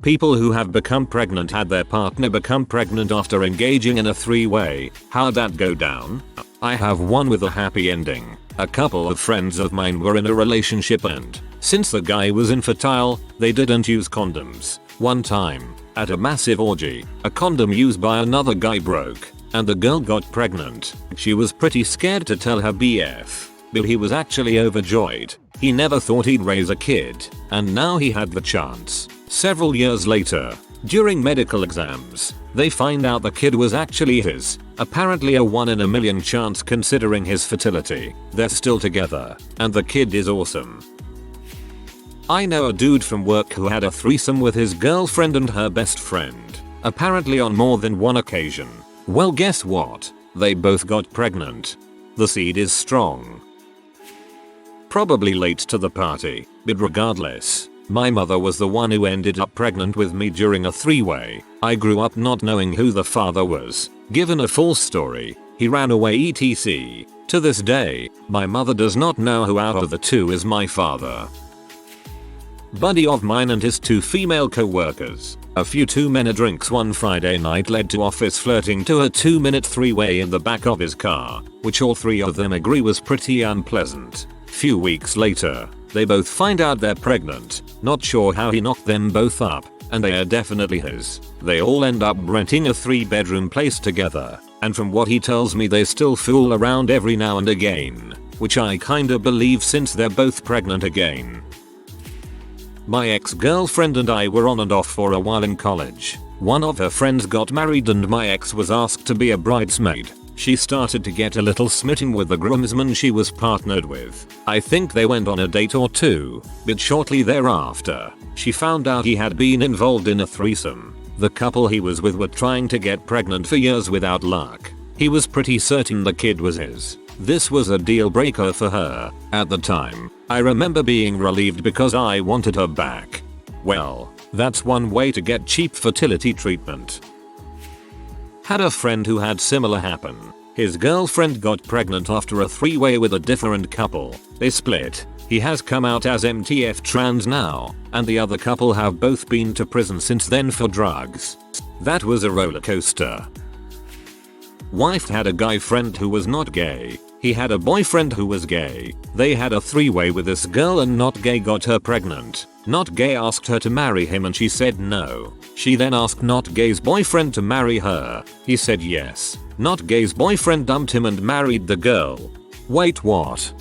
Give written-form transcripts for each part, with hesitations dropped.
People who have become pregnant had their partner become pregnant after engaging in a three-way. How'd that go down? I have one with a happy ending. A couple of friends of mine were in a relationship and, since the guy was infertile, they didn't use condoms. One time, at a massive orgy, a condom used by another guy broke, and the girl got pregnant. She was pretty scared to tell her BF, but he was actually overjoyed. He never thought he'd raise a kid, and now he had the chance. Several years later, during medical exams, they find out the kid was actually his. Apparently a 1 in a million chance considering his fertility. They're still together, and the kid is awesome. I know a dude from work who had a threesome with his girlfriend and her best friend. Apparently on more than one occasion. Well, guess what? They both got pregnant. The seed is strong. Probably late to the party, but regardless, my mother was the one who ended up pregnant with me during a three-way. I grew up not knowing who the father was. Given a full story, he ran away etc. To this day, my mother does not know who out of the two is my father. Buddy of mine and his two female co-workers. A few too many drinks one Friday night led to office flirting to a 2-minute three-way in the back of his car, which all three of them agree was pretty unpleasant. Few weeks later, they both find out they're pregnant. Not sure how he knocked them both up, and they are definitely his. They all end up renting a 3-bedroom place together, and from what he tells me they still fool around every now and again, which I kinda believe since they're both pregnant again. My ex-girlfriend and I were on and off for a while in college. One of her friends got married and my ex was asked to be a bridesmaid. She started to get a little smitten with the groomsman she was partnered with. I think they went on a date or two, but shortly thereafter, she found out he had been involved in a threesome. The couple he was with were trying to get pregnant for years without luck. He was pretty certain the kid was his. This was a deal breaker for her. At the time, I remember being relieved because I wanted her back. Well, that's one way to get cheap fertility treatment. Had a friend who had similar happen. His girlfriend got pregnant after a three-way with a different couple. They split. He has come out as MTF trans now, and the other couple have both been to prison since then for drugs. That was a roller coaster. Wife had a guy friend who was not gay. He had a boyfriend who was gay. They had a three-way with this girl and not gay got her pregnant. Not gay asked her to marry him and she said no. She then asked not gay's boyfriend to marry her. He said yes. Not gay's boyfriend dumped him and married the girl. Wait, what?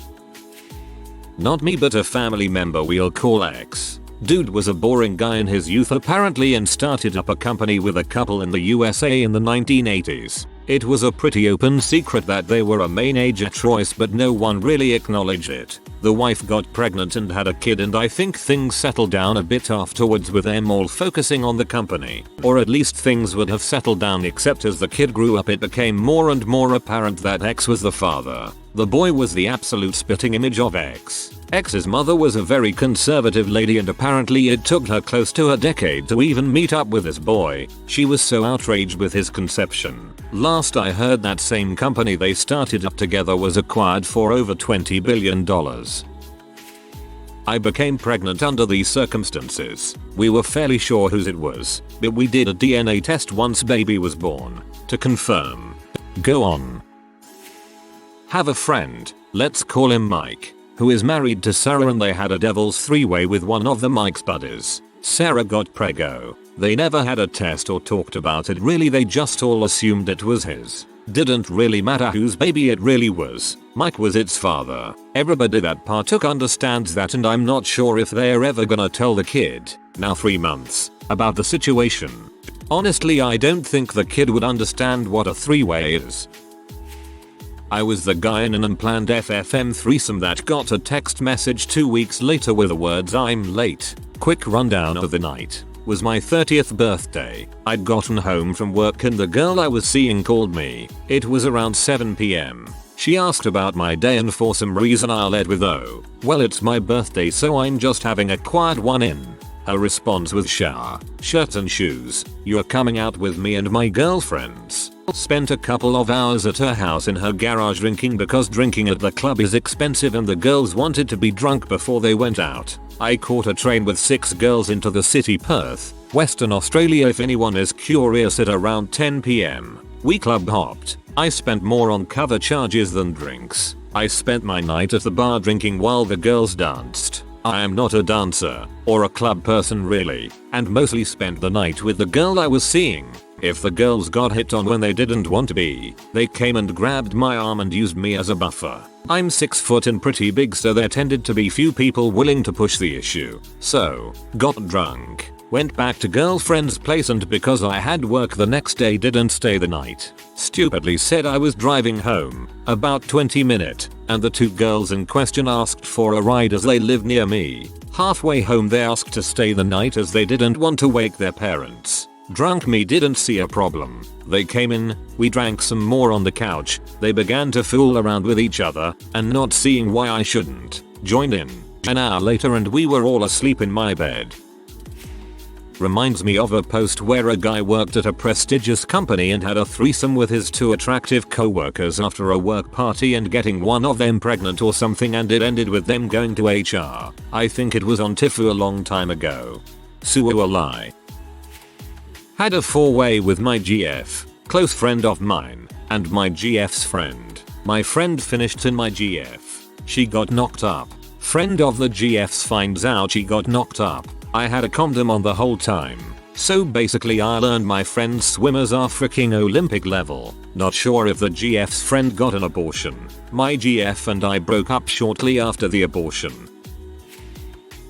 Not me but a family member we'll call X. Dude was a boring guy in his youth apparently and started up a company with a couple in the USA in the 1980s. It was a pretty open secret that they were a main age choice but no one really acknowledged it. The wife got pregnant and had a kid and I think things settled down a bit afterwards with them all focusing on the company. Or at least things would have settled down except as the kid grew up it became more and more apparent that X was the father. The boy was the absolute spitting image of X. X's mother was a very conservative lady and apparently it took her close to a decade to even meet up with this boy. She was so outraged with his conception. Last I heard that same company they started up together was acquired for over $20 billion. I became pregnant under these circumstances. We were fairly sure whose it was, but we did a DNA test once baby was born to confirm. Go on. Have a friend, let's call him Mike, who is married to Sarah and they had a devil's three-way with one of the Mike's buddies. Sarah got preggo. They never had a test or talked about it really, they just all assumed it was his. Didn't really matter whose baby it really was. Mike was its father. Everybody that partook understands that and I'm not sure if they're ever gonna tell the kid, now 3 months, about the situation. Honestly I don't think the kid would understand what a three-way is. I was the guy in an unplanned FFM threesome that got a text message 2 weeks later with the words "I'm late." Quick rundown of the night. Was my 30th birthday. I'd gotten home from work and the girl I was seeing called me. It was around 7 PM. She asked about my day and for some reason I led with "Oh, well it's my birthday so I'm just having a quiet one in." Her response was shower, shirt and shoes. "You're coming out with me and my girlfriends." Spent a couple of hours at her house in her garage drinking because drinking at the club is expensive and the girls wanted to be drunk before they went out. I caught a train with 6 girls into the city Perth, Western Australia if anyone is curious at around 10 PM. We club hopped. I spent more on cover charges than drinks. I spent my night at the bar drinking while the girls danced. I am not a dancer or a club person really, and mostly spent the night with the girl I was seeing. If the girls got hit on when they didn't want to be, they came and grabbed my arm and used me as a buffer. I'm 6 foot and pretty big, so there tended to be few people willing to push the issue. So, got drunk, went back to girlfriend's place, and because I had work the next day didn't stay the night. Stupidly said I was driving home, about 20 minutes, and the 2 girls in question asked for a ride as they live near me. Halfway home they asked to stay the night as they didn't want to wake their parents. Drunk me didn't see a problem. They came in, we drank some more on the couch, they began to fool around with each other, and not seeing why I shouldn't, joined in. An hour later and we were all asleep in my bed. Reminds me of a post where a guy worked at a prestigious company and had a threesome with his 2 attractive co-workers after a work party and getting one of them pregnant or something, and it ended with them going to HR. I think it was on Tifu a long time ago. Sue or lie. Had a 4-way with my GF, close friend of mine, and my GF's friend. My friend finished in my GF. She got knocked up. Friend of the GF's finds out she got knocked up. I had a condom on the whole time. So basically I learned my friend's swimmers are freaking Olympic level. Not sure if the GF's friend got an abortion. My GF and I broke up shortly after the abortion.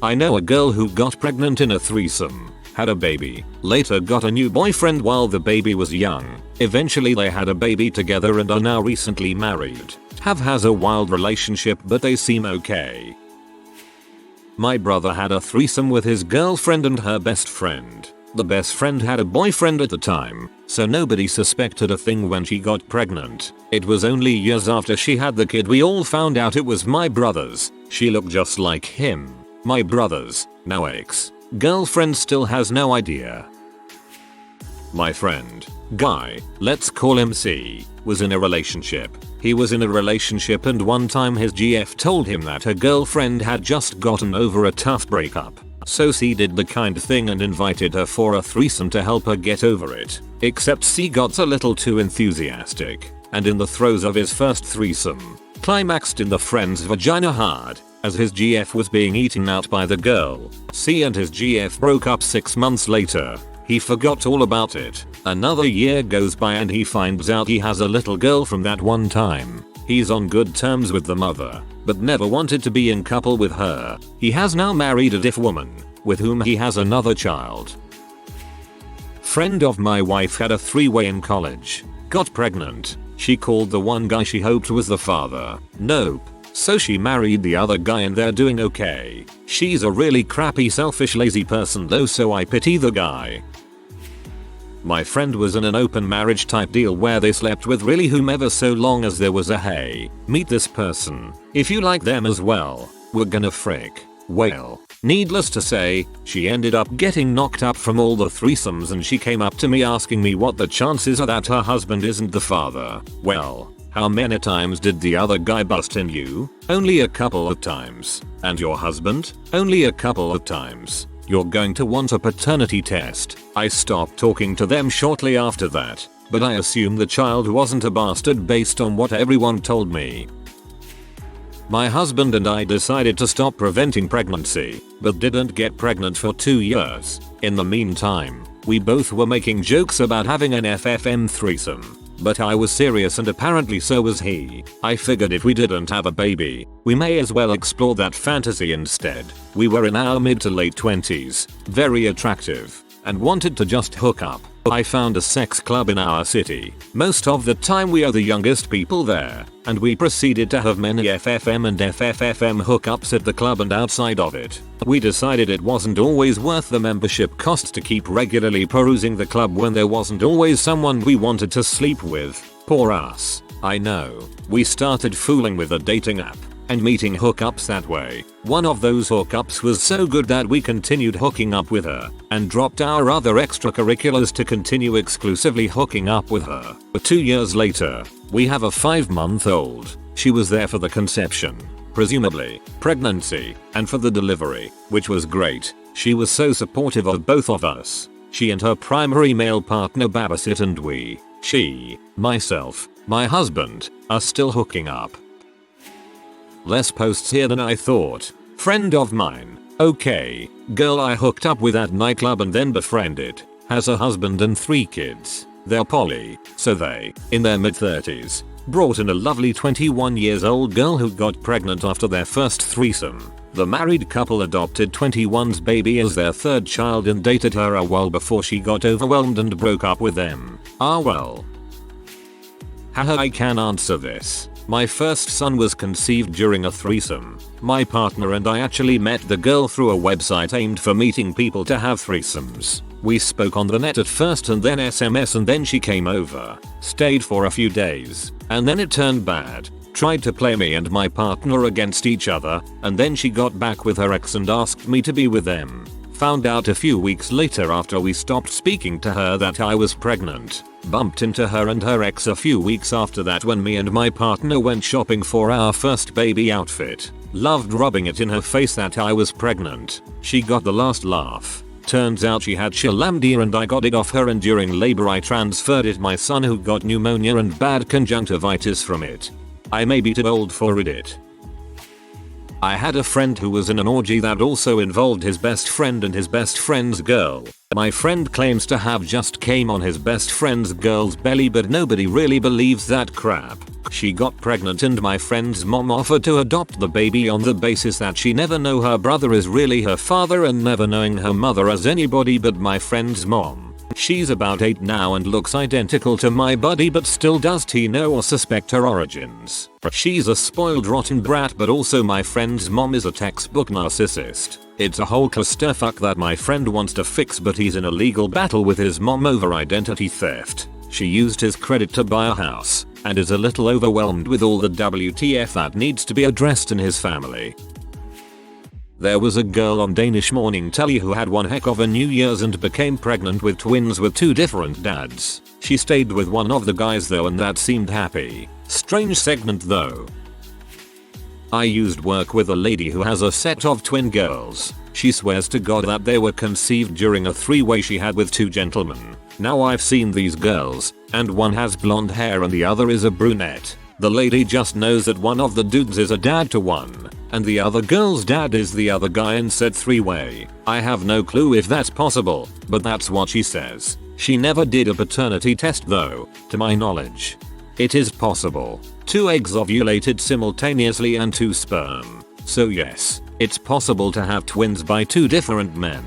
I know a girl who got pregnant in a threesome. Had a baby, later got a new boyfriend while the baby was young. Eventually they had a baby together and are now recently married. Has a wild relationship but they seem okay. My brother had a threesome with his girlfriend and her best friend. The best friend had a boyfriend at the time, so nobody suspected a thing when she got pregnant. It was only years after she had the kid we all found out it was my brother's. She looked just like him. My brother's, now ex. Girlfriend still has no idea. My friend, guy, let's call him C, was in a relationship. He was in a relationship and one time his GF told him that her girlfriend had just gotten over a tough breakup. So C did the kind thing and invited her for a threesome to help her get over it. Except C got a little too enthusiastic, and in the throes of his first threesome, climaxed in the friend's vagina hard. As his GF was being eaten out by the girl, C and his GF broke up 6 months later. He forgot all about it. Another year goes by and he finds out he has a little girl from that one time. He's on good terms with the mother, but never wanted to be in couple with her. He has now married a diff woman, with whom he has another child. Friend of my wife had a 3-way in college. Got pregnant. She called the one guy she hoped was the father. Nope. So she married the other guy and they're doing okay. She's a really crappy selfish lazy person though, so I pity the guy. My friend was in an open marriage type deal where they slept with really whomever so long as there was a hey, meet this person. If you like them as well, we're gonna frick. Well, needless to say, she ended up getting knocked up from all the threesomes and she came up to me asking me what the chances are that her husband isn't the father. Well, how many times did the other guy bust in you? Only a couple of times. And your husband? Only a couple of times. You're going to want a paternity test. I stopped talking to them shortly after that, but I assume the child wasn't a bastard based on what everyone told me. My husband and I decided to stop preventing pregnancy, but didn't get pregnant for 2 years. In the meantime, we both were making jokes about having an FFM threesome. But I was serious and apparently so was he. I figured if we didn't have a baby, we may as well explore that fantasy instead. We were in our mid to late 20s, very attractive, and wanted to just hook up. I found a sex club in our city. Most of the time we are the youngest people there, and we proceeded to have many FFM and FFFM hookups at the club and outside of it. We decided it wasn't always worth the membership cost to keep regularly perusing the club when there wasn't always someone we wanted to sleep with. Poor us. I know. We started fooling with a dating app. and meeting hookups that way. One of those hookups was so good that we continued hooking up with her and dropped our other extracurriculars to continue exclusively hooking up with her. But 2 years later, we have a 5-month-old. She was there for the conception, presumably, pregnancy, and for the delivery, which was great. She was so supportive of both of us. She and her primary male partner babysit, and she, myself, my husband, are still hooking up. Less posts here than I thought. Friend of mine. Okay, girl I hooked up with at nightclub and then befriended. Has a husband and 3 kids. They're poly, so they, in their mid-30s, brought in a lovely 21 years old girl who got pregnant after their first threesome. The married couple adopted 21's baby as their 3rd child and dated her a while before she got overwhelmed and broke up with them. Ah well. Haha, I can answer this. My first son was conceived during a threesome. My partner and I actually met the girl through a website aimed for meeting people to have threesomes. We spoke on the net at first and then SMS, and then she came over, stayed for a few days, and then it turned bad. Tried to play me and my partner against each other, and then she got back with her ex and asked me to be with them. Found out a few weeks later after we stopped speaking to her that I was pregnant. Bumped into her and her ex a few weeks after that when me and my partner went shopping for our first baby outfit. Loved rubbing it in her face that I was pregnant. She got the last laugh. Turns out she had chlamydia and I got it off her, and during labor I transferred it my son, who got pneumonia and bad conjunctivitis from it. I may be too old for it. I had a friend who was in an orgy that also involved his best friend and his best friend's girl. My friend claims to have just came on his best friend's girl's belly, but nobody really believes that crap. She got pregnant and my friend's mom offered to adopt the baby on the basis that she never know her brother is really her father, and never knowing her mother as anybody but my friend's mom. She's about 8 now and looks identical to my buddy, but still does he know or suspect her origins. She's a spoiled rotten brat, but also my friend's mom is a textbook narcissist. It's a whole clusterfuck that my friend wants to fix, but he's in a legal battle with his mom over identity theft. She used his credit to buy a house, and is a little overwhelmed with all the WTF that needs to be addressed in his family. There was a girl on Danish morning telly who had one heck of a New Year's and became pregnant with twins with 2 different dads. She stayed with one of the guys though, and that seemed happy. Strange segment though. I used work with a lady who has a set of twin girls. She swears to God that they were conceived during a 3-way she had with 2 gentlemen. Now I've seen these girls, and one has blonde hair and the other is a brunette. The lady just knows that one of the dudes is a dad to one, and the other girl's dad is the other guy, and said 3-way. I have no clue if that's possible, but that's what she says. She never did a paternity test though, to my knowledge. It is possible. 2 eggs ovulated simultaneously and 2 sperm. So yes, it's possible to have twins by 2 different men.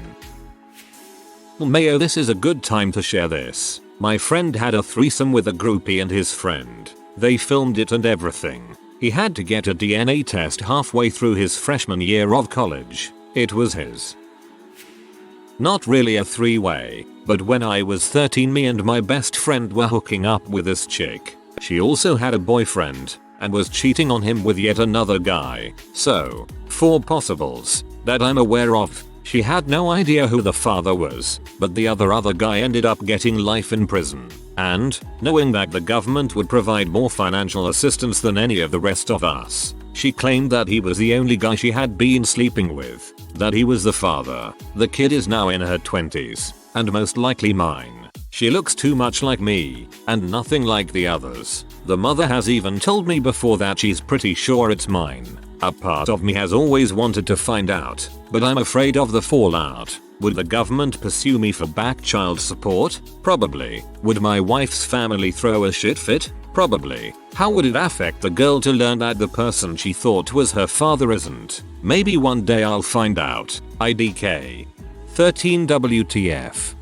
Well, Mayo, this is a good time to share this. My friend had a threesome with a groupie and his friend. They filmed it and everything. He had to get a DNA test halfway through his freshman year of college. It was his. Not really a 3-way, but when I was 13 me and my best friend were hooking up with this chick. She also had a boyfriend and was cheating on him with yet another guy. So, 4 possibles that I'm aware of. She had no idea who the father was, but the other guy ended up getting life in prison. And, knowing that the government would provide more financial assistance than any of the rest of us, she claimed that he was the only guy she had been sleeping with, that he was the father. The kid is now in her 20s, and most likely mine. She looks too much like me, and nothing like the others. The mother has even told me before that she's pretty sure it's mine. A part of me has always wanted to find out, but I'm afraid of the fallout. Would the government pursue me for back child support? Probably. Would my wife's family throw a shit fit? Probably. How would it affect the girl to learn that the person she thought was her father isn't? Maybe one day I'll find out. IDK. 13 WTF.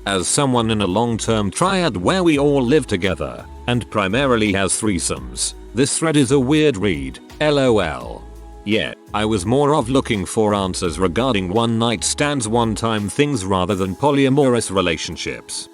As someone in a long-term triad where we all live together, and primarily has threesomes, this thread is a weird read. LOL. Yeah, I was more of looking for answers regarding one-night stands, one-time things rather than polyamorous relationships.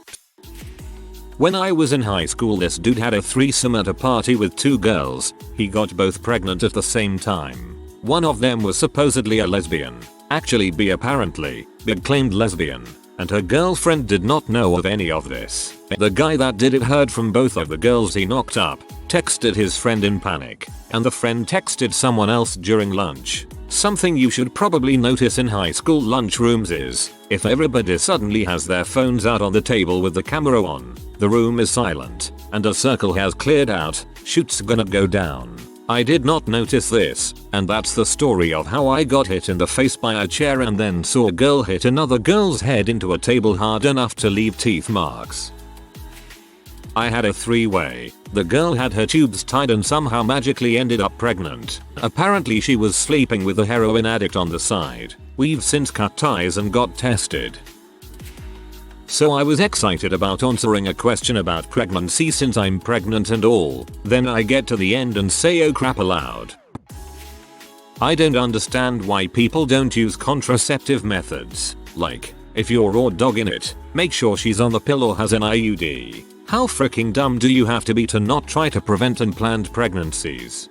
When I was in high school, this dude had a threesome at a party with 2 girls. He got both pregnant at the same time. One of them was supposedly a lesbian. Actually bi apparently, but claimed lesbian. And her girlfriend did not know of any of this. The guy that did it heard from both of the girls he knocked up, texted his friend in panic, and the friend texted someone else during lunch. Something you should probably notice in high school lunchrooms is, if everybody suddenly has their phones out on the table with the camera on, the room is silent, and a circle has cleared out, shoot's gonna go down. I did not notice this, and that's the story of how I got hit in the face by a chair and then saw a girl hit another girl's head into a table hard enough to leave teeth marks. I had a 3-way. The girl had her tubes tied and somehow magically ended up pregnant. Apparently she was sleeping with a heroin addict on the side. We've since cut ties and got tested. So I was excited about answering a question about pregnancy since I'm pregnant and all. Then I get to the end and say oh crap aloud. I don't understand why people don't use contraceptive methods. Like, if you're raw dogging it, make sure she's on the pill or has an IUD. How freaking dumb do you have to be to not try to prevent unplanned pregnancies?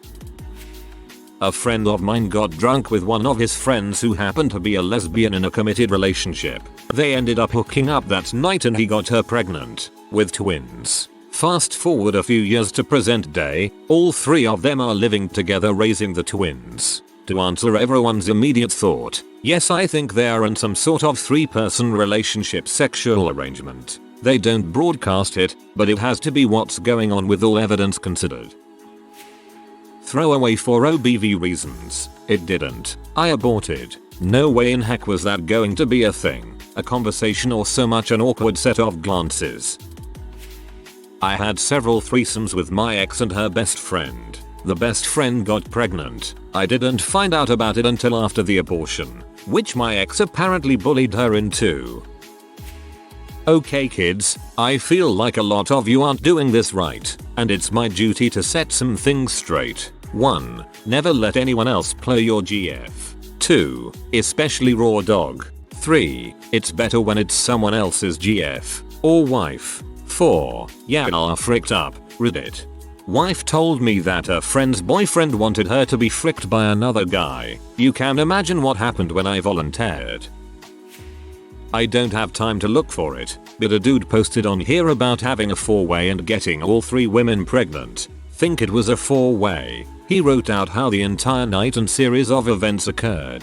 A friend of mine got drunk with one of his friends who happened to be a lesbian in a committed relationship. They ended up hooking up that night and he got her pregnant, with twins. Fast forward a few years to present day, all 3 of them are living together raising the twins. To answer everyone's immediate thought, yes, I think they are in some sort of 3-person relationship sexual arrangement. They don't broadcast it, but it has to be what's going on with all evidence considered. Throwaway for OBV reasons. It didn't. I aborted. No way in heck was that going to be a thing, a conversation or so much an awkward set of glances. I had several threesomes with my ex and her best friend. The best friend got pregnant. I didn't find out about it until after the abortion, which my ex apparently bullied her into. Okay kids, I feel like a lot of you aren't doing this right, and it's my duty to set some things straight. 1. Never let anyone else play your GF. 2. Especially raw dog. 3. It's better when it's someone else's GF or wife. 4. Yeah, I fricked up. Reddit. Wife told me that her friend's boyfriend wanted her to be fricked by another guy. You can imagine what happened when I volunteered. I don't have time to look for it, but a dude posted on here about having a 4-way and getting all 3 women pregnant. Think it was a 4-way. He wrote out how the entire night and series of events occurred.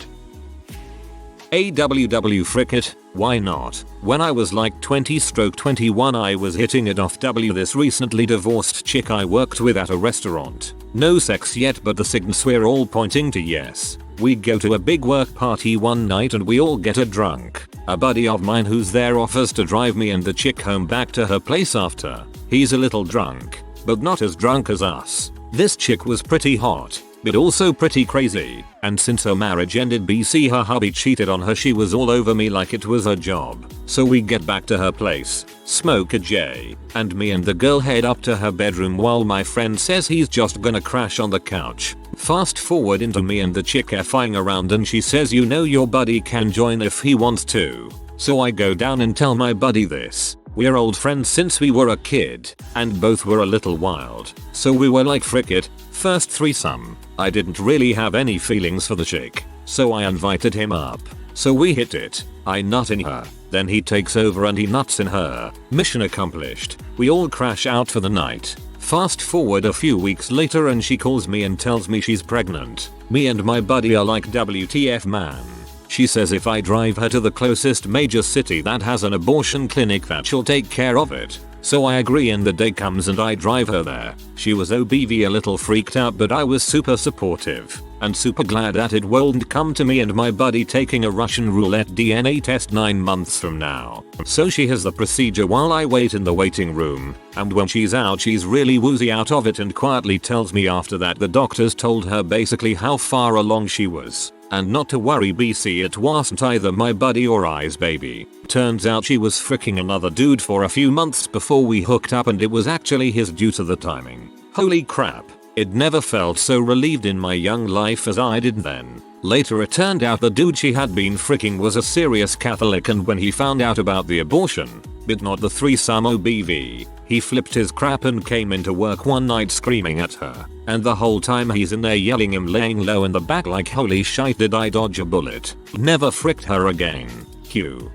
AWW frick it, why not? When I was like 20-21 I was hitting it off this recently divorced chick I worked with at a restaurant. No sex yet but the signals were all pointing to yes. We go to a big work party one night and we all get a drunk. A buddy of mine who's there offers to drive me and the chick home back to her place after. He's a little drunk, but not as drunk as us. This chick was pretty hot, but also pretty crazy, and since her marriage ended her hubby cheated on her. She was all over me like it was her job. So we get back to her place, smoke a J, and me and the girl head up to her bedroom while my friend says he's just gonna crash on the couch. Fast forward into me and the chick effing around and she says you know your buddy can join if he wants to. So I go down and tell my buddy this. We're old friends since we were a kid, and both were a little wild. So we were like frick it, first threesome. I didn't really have any feelings for the chick, so I invited him up. So we hit it. I nut in her, then he takes over and he nuts in her. Mission accomplished. We all crash out for the night. Fast forward a few weeks later and she calls me and tells me she's pregnant. Me and my buddy are like WTF man. She says if I drive her to the closest major city that has an abortion clinic that she'll take care of it. So I agree and the day comes and I drive her there. She was OBV a little freaked out but I was super supportive and super glad that it won't come to me and my buddy taking a Russian roulette DNA test 9 months from now. So she has the procedure while I wait in the waiting room, and when she's out she's really woozy out of it and quietly tells me after that the doctors told her basically how far along she was. And not to worry BC, it wasn't either my buddy or I's baby. Turns out she was fricking another dude for a few months before we hooked up and it was actually his due to the timing. Holy crap. It never felt so relieved in my young life as I did then. Later it turned out the dude she had been fricking was a serious Catholic and when he found out about the abortion, but not the threesome OBV, He flipped his crap and came into work one night screaming at her, and the whole time he's in there yelling him laying low in the back like holy shite did I dodge a bullet. Never fricked her again. Q.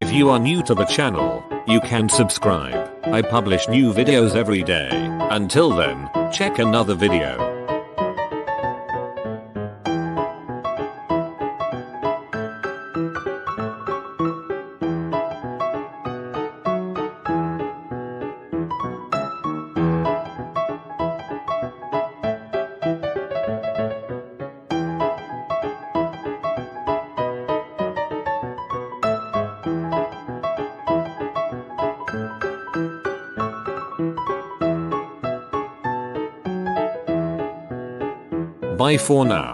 If you are new to the channel, you can subscribe. I publish new videos every day. Until then, check another video. Bye for now.